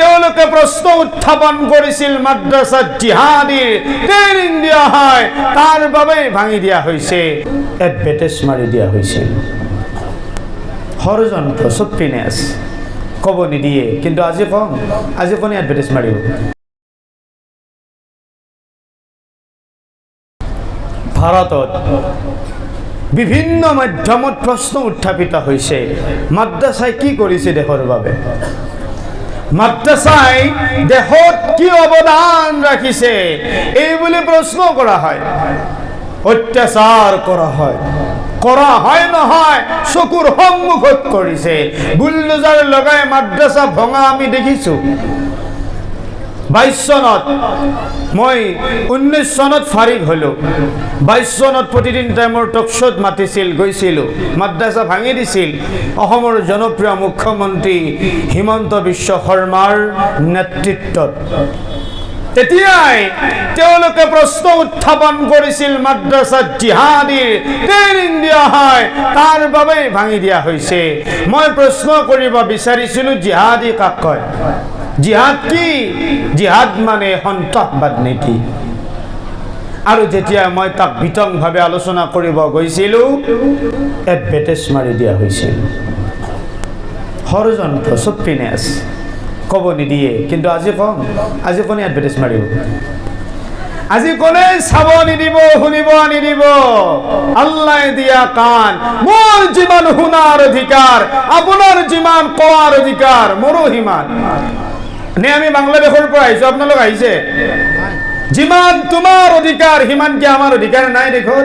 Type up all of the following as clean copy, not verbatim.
তেওঁলোকে প্ৰশ্ন উত্থাপন কৰিছিল মাদ্ৰাসাত জিহাদীৰ ট্ৰেইনিং দিয়া হয়, তাৰ বাবে ভাঙি দিয়া হৈছে, এডভাৰটাইজ মাৰি দিয়া হৈছিল। ষড়যন্ত্ৰ চব পিনে আছে, ক'ব নিদিয়ে, কিন্তু আজি কম, আজি কোনে এডভাৰটাইজ মাৰিব? ভাৰতত বিভিন্ন মাধ্যমত প্ৰশ্ন উত্থাপিত হৈছে, মাদ্ৰাসাই কি কৰিছে দেশৰ বাবে? মাদ্ৰাসাই দেশত কি অৱদান ৰাখিছে এই বুলি প্ৰশ্ন কৰা হয়। অত্যাচাৰ কৰা হয় নহয়, চকুৰ সন্মুখত কৰিছে। বুলডোজাৰ লগাই মাদ্ৰাসা ভঙা আমি দেখিছোঁ। 22 চনত, মই 19 চনত ফাৰিগ হ'লোঁ, 22 চনত প্ৰতিদিন টাইমৰ টকশ্ব'ত মাতিছিল, গৈছিলোঁ, মাদ্ৰাসা ভাঙি দিছিল অসমৰ জনপ্ৰিয় মুখ্যমন্ত্ৰী হিমন্ত বিশ্ব শৰ্মাৰ নেতৃত্বত। তেতিয়াই তেওঁলোকে প্ৰশ্ন উত্থাপন কৰিছিল মাদ্ৰাসাত জিহাদীৰ ট্ৰেইনিং দিয়া হয়, তাৰ বাবে ভাঙি দিয়া হৈছে। মই প্ৰশ্ন কৰিব বিচাৰিছিলোঁ, জিহাদী কাক কয়? জিহাদ কি? জিহাদ মানে সন্ত্ৰাসবাদ নেকি? আৰু যেতিয়া মই তাক বিতংভাৱে আলোচনা কৰিব গৈছিলোঁ, এডভাৰটাইজ মাৰি দিয়া হৈছিল। ষড়যন্ত্ৰ চব পিনে আছে, ক'ব নিদিয়ে, কিন্তু আজি কম, আজি কোনে এডভাৰটাইজ মাৰিব? আজি কোনে চাব নিদিব, শুনিব নিদিব? আল্লাহ দিয়া কাণ, মোৰ যিমান শুনাৰ অধিকাৰ, আপোনাৰ যিমান কোৱাৰ অধিকাৰ, মোৰো সিমান। নে আমি বাংলাদেশৰ পৰা আহিছোঁ, আপোনালোক আহিছে? যিমান তোমাৰ অধিকাৰ সিমান কি আমাৰ অধিকাৰ নাই? দেখোন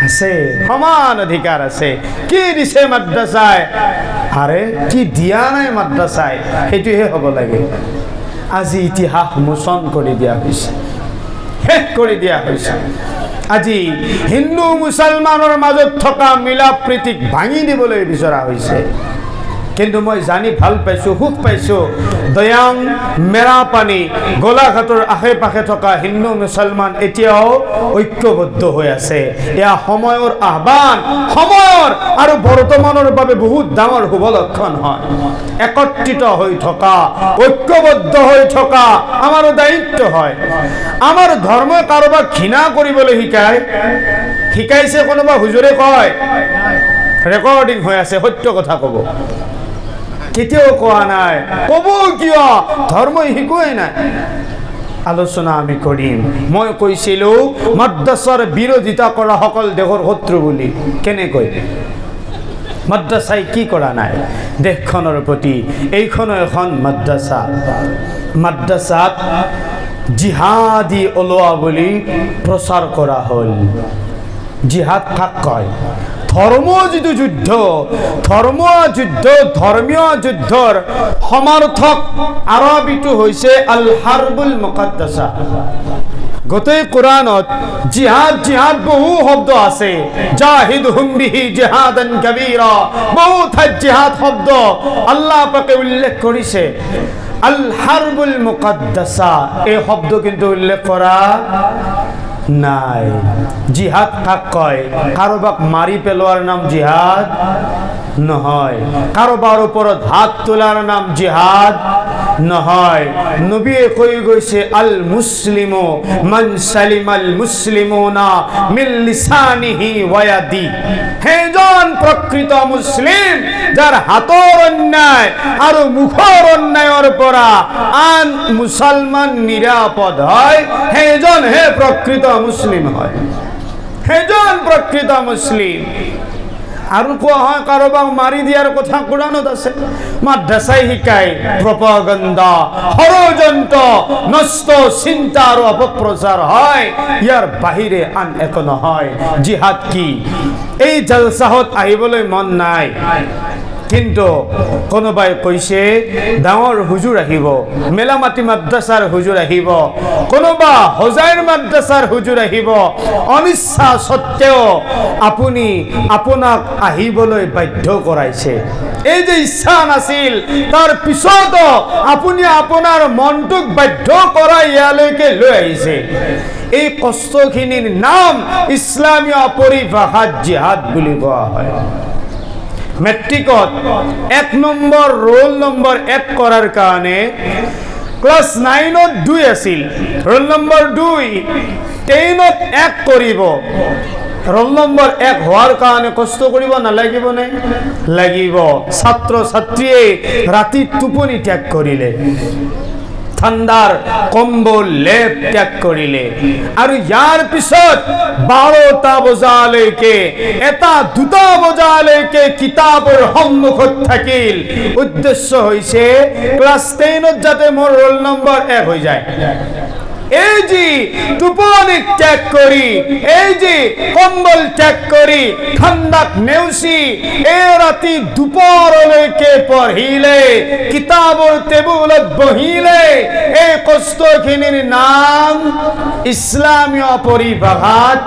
আছে, সমান অধিকাৰ আছে। কি দিছে মাদ্ৰাসাই? আৰে কি দিয়া নাই মাদ্ৰাসাই, সেইটোহে হ'ব লাগে। আজি ইতিহাস মোচন কৰি দিয়া হৈছে, শেষ কৰি দিয়া হৈছে। আজি হিন্দু মুছলমানৰ মাজত থকা মিলা প্ৰীতিক ভাঙি দিবলৈ বিচৰা হৈছে। কিন্তু মই জানি ভাল পাইছোঁ, সুখ পাইছোঁ, দয়াং, মেৰাপানী, গোলাঘাটৰ আশে পাশে থকা হিন্দু মুছলমান এতিয়াও ঐক্যবদ্ধ হৈ আছে। এয়া সময়ৰ আহ্বান, সময়ৰ আৰু বৰ্তমানৰ বাবে বহুত ডাঙৰ শুভ লক্ষণ হয়। একত্ৰিত হৈ থকা, ঐক্যবদ্ধ হৈ থকা আমাৰো দায়িত্ব হয়। আমাৰ ধৰ্মই কাৰোবাক ঘৃণা কৰিবলৈ শিকাইছে কোনোবা হুজুৰে কয়? ৰেকৰ্ডিং হৈ আছে, সত্য কথা ক'ব, কেতিয়াও কোৱা নাই। ক'ব কিয়? ধৰ্মই শিকোৱাই নাই। আলোচনা আমি কৰিম। মই কৈছিলোঁ মাদ্ৰাসাৰ বিৰোধিতা কৰা সকল দেশৰ শত্ৰু বুলি। কেনেকৈ? মাদ্ৰাসাই কি কৰা নাই দেশখনৰ প্ৰতি? এইখনো এখন মাদ্ৰাসা। মাদ্ৰাসাত জিহাদী ওলোৱা বুলি প্ৰচাৰ কৰা হ'ল। জিহাদ কাক কয়? ধৰ্মীয় যিটো যুদ্ধ, ধৰ্মীয় যুদ্ধৰ সমাৰ্থক আৰবীটো হৈছে আল হাৰবুল মুকাদ্দাছা। গোটেই কোরআনত জিহাদ জিহাদ বহু শব্দ আছে। জাহিদহুম বিহি জিহাদান কাবীরা, বহু ঠাইত জিহাদ শব্দ আল্লাহ পাকে উল্লেখ কৰিছে। আল হাৰবুল মুকাদ্দাসা এই শব্দ কিন্তু উল্লেখ কৰা নাই। জিহাদ কাক কয়? কাৰোবাক মাৰি পেলোৱাৰ নাম জিহাদ নহয়, কাৰোবাৰ ওপৰত হাত তোলাৰ নাম জিহাদ নহয়। নবীয়ে কৈ গৈছে আল মুছলিমু মান সালিমাল মুছলিমুনা মিন লিসানিহি ওয়া ইয়াদি। সেইজন প্ৰকৃত মুছলিম যাৰ হাতৰ অন্যায় আৰু মুখৰ অন্যায়ৰ পৰা আন মুছলমান নিৰাপদ হয়, সেইজন হে প্ৰকৃত মুছলিম হয়, সেইজন প্ৰকৃত মুছলিম। আৰু কোৱা হয় কাৰোবাক মাৰি দিয়াৰ কথা কোৰানত আছে। মাদ্ৰাসাই শিকায় প্ৰপাগাণ্ডা, ষড়যন্ত্ৰ, নষ্ট চিন্তা আৰু অপপ্ৰচাৰ হয়। ইয়াৰ বাহিৰে আন একো নহয়। জিহাদ কি? এই জলসাহত আহিবলৈ মন নাই, কিন্তু কোনোবাই কৈছে ডাঙৰ হুজুৰ আহিব, মেলামাটি মাদ্ৰাসাৰ হুজুৰ আহিব, কোনোবা হোজাইৰ মাদ্ৰাসাৰ হুজুৰ আহিব। অনিচ্ছা সত্ত্বেও আপোনাক আহিবলৈ বাধ্য কৰাইছে। এই যে ইচ্ছা নাছিল, তাৰ পিছতো আপুনি আপোনাৰ মনটোক বাধ্য কৰাই ইয়ালৈকে লৈ আহিছে। এই কষ্টখিনিৰ নাম ইছলামীয় পৰিভাষাত জিহাদ বুলি কোৱা হয়। মেট্রিকত 1 নম্বর রোল নম্বর 1 করার কারণে ক্লাস 9ত 2 আছিল, রোল নম্বর 2 10ত 1 করিব। রোল নম্বর 1 হওয়ার কারণে কষ্ট করিব না লাগিব নে? লাগিব। ছাত্র ছাত্রীয়ে রাতি টোপনি ত্যাগ করিলে, ঠান্ডার কম্বল লেপ ত্যাগ করিলে, আর ইয়ার পিছত 12টা বজালৈকে 1-2টা বজালৈকে কিতাপৰ সন্মুখত থাকিল। উদ্দেশ্য হৈছে ক্লাস 10ত যাতে মোৰ ৰোল নম্বৰ 1 হৈ যায়। এই যে টোপনি ত্যাগ কৰি, এই যে কম্বল ত্যাগ কৰি, ঠান্ডাত নেওচি এই ৰাতি দুপৰলৈকে পঢ়িলে, কিতাপৰ টেবুলত বহিলে, এই কষ্টখিনিৰ নাম ইছলামীয় পৰিভাষাত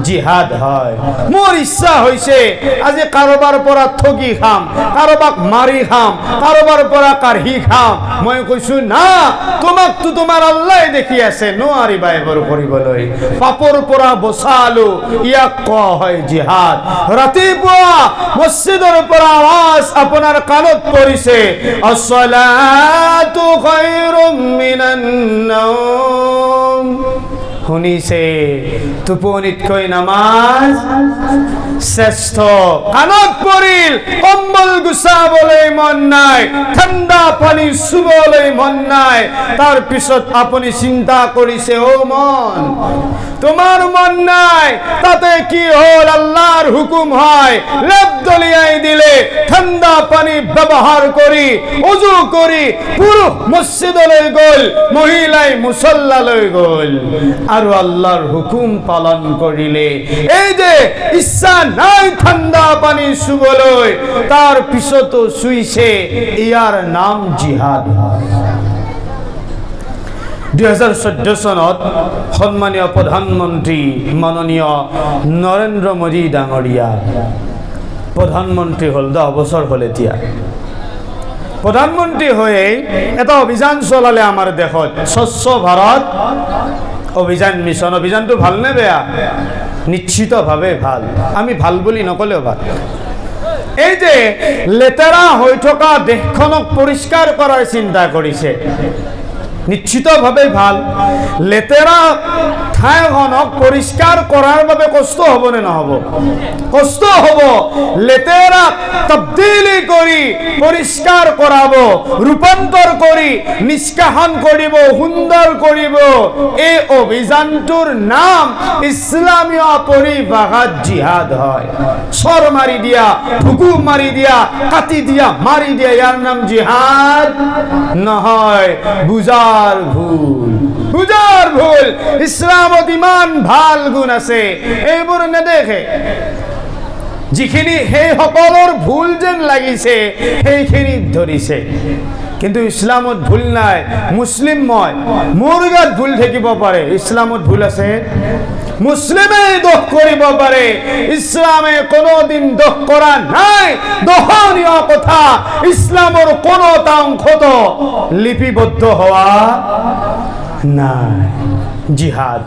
জিহাদ হয়। মোৰ ইচ্ছা হৈছে আজি কাৰোবাৰ পৰা ঠগি খাম, কাৰোবাক মাৰি খাম, কাৰোবাৰ পৰা কাঢ়ি খাম। মই কৈছো না, তোমাকতো তোমাৰ আল্লাহে দেখি আছে, নোৱাৰিবা এইবোৰ কৰিবলৈ। পাপৰ পৰা বচালো, ইয়াক কোৱা হয় জিহাদ। ৰাতিপুৱা মছজিদৰ পৰা আৱাজ আপোনাৰ কাণত পৰিছে, আসসালাতু খায়ৰুম মিনান নাওম। শুনিছে? টোপনিতকৈ নামাজ শ্ৰেষ্ঠ। কাণত পৰিল, কম্বল গুচাবলৈ মন নাই, ঠাণ্ডা পানী চুবলৈ মন নাই। তাৰ পিছত আপুনি চিন্তা কৰিছে, ও মন, তোমাৰ মন নাই, তাতে কি হ'ল? আল্লাহৰ হুকুম হয়, লেপ দলিয়াই দিলে, ঠাণ্ডা পানী ব্যৱহাৰ কৰি উজু কৰি পুৰুষ মছজিদলৈ গ'ল, মহিলাই মুছল্লালৈ গ'ল আৰু আল্লাহৰ হুকুম পালন কৰিলে। এই যে ইচ্ছা নাই ঠাণ্ডা পানী চুবলৈ, তাৰ পিছতো চুইছে, ইয়াৰ নাম জিহাদ। 2014 চনত সন্মানীয় প্ৰধানমন্ত্ৰী মাননীয় নৰেন্দ্ৰ মোদী ডাঙৰীয়া প্ৰধানমন্ত্ৰী হ'ল, 10 বছৰ হ'ল এতিয়া। প্ৰধানমন্ত্ৰী হৈয়ে এটা অভিযান চলালে আমাৰ দেশত, স্বচ্ছ ভাৰত অভিযান মিছন। অভিযানটো ভাল নে বেয়া? নিশ্চিতভাৱে ভাল, আমি ভাল বুলি নকলেও ভাল। এই যে লেতেৰা হৈ থকা দেশখনক পৰিষ্কাৰ কৰাৰ চিন্তা কৰিছে, নিশ্চিতভাৱে ভাল। লেতেৰা ঠাইখনক পৰিষ্কাৰ কৰাৰ বাবে কষ্ট হ'ব নে নহ'ব? কষ্ট হ'ব। লেতেৰা তবদিলি কৰি পৰিষ্কাৰ কৰাব, ৰূপান্তৰ কৰি নিষ্কাশন কৰিব, সুন্দৰ কৰিব। এই অভিযানটোৰ নাম ইছলামীয় পৰিভাষাত জিহাদ হয়। চৰ মাৰি দিয়া, ঢুকু মাৰি দিয়া, কাটি দিয়া, মাৰি দিয়া, ইয়াৰ নাম জিহাদ নহয়। বুজাৰ ভুল, বুজাৰ ভুল। ইছলামত ইমান ভাল গুণ আছে, এইবোৰ নেদেখে। যিখিনি সেই সকলৰ ভুল যেন লাগিছে, সেইখিনিত ধৰিছে। কিন্তু ইছলামত ভুল নাই। মুছলিম মই, মোৰ গাত ভুল থাকিব পাৰে, ইছলামত ভুল আছে? মুছলিমে দোষ কৰিব পাৰে, ইছলামে কোনোদিন দোষ কৰা নাই। দহনীয় কথা, ইছলামৰ কোনো এটা অংশত লিপিবদ্ধ হওয়া নাই। জিহাদ।